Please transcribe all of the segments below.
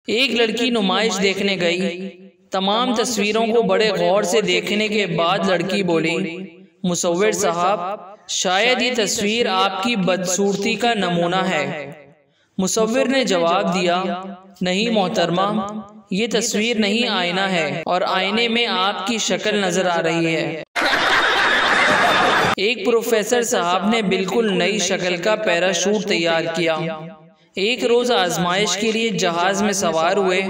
एक लड़की नुमाइश देखने गई। तमाम तस्वीरों को बड़े गौर से देखने के बाद लड़की बोली, मुसव्विर साहब, शायद ये तस्वीर आपकी बदसूरती का नमूना है। मुसव्विर ने जवाब दिया, नहीं मोहतरमा, ये तस्वीर नहीं आईना है और आईने में आपकी शक्ल नजर आ रही है। एक प्रोफेसर साहब ने बिल्कुल नई शक्ल का पैराशूट तैयार किया। एक रोज आजमाइश के लिए जहाज में सवार हुए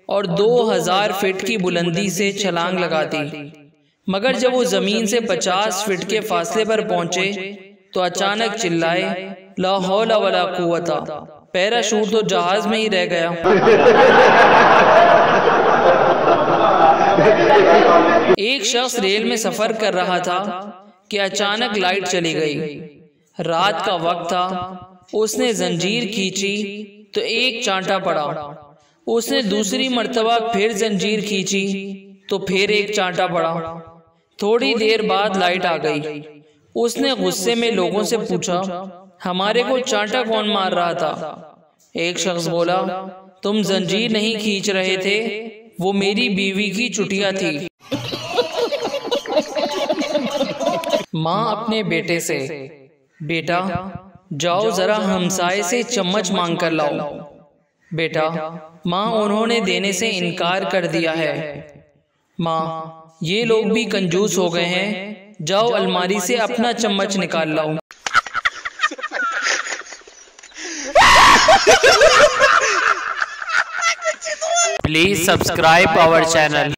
और 2000 फीट की बुलंदी से छलांग लगा दी। मगर जब वो जमीन से 50 फीट के फासले पर पहुंचे तो अचानक चिल्लाए, ला हौला वला कुव्वता। पैराशूट तो जहाज में ही रह गया। एक शख्स रेल में सफर कर रहा था कि अचानक लाइट चली गई। रात का वक्त था। उसने जंजीर खींची तो एक चांटा पड़ा। उसने दूसरी मर्तबा फिर जंजीर खींची तो फिर एक चांटा पड़ा। थोड़ी देर बाद लाइट आ गई। उसने गुस्से में लोगों से पूछा, हमारे को चांटा कौन मार रहा था? एक शख्स बोला, तुम जंजीर नहीं खींच रहे थे, वो मेरी बीवी की चुटिया थी। माँ अपने बेटे से, बेटा जाओ जरा हमसाए से चम्मच मांग कर लाओ। बेटा, माँ उन्होंने देने से इनकार कर दिया है। माँ, ये लोग भी कंजूस हो गए हैं, जाओ अलमारी से अपना चम्मच निकाल लाओ। Please subscribe our channel.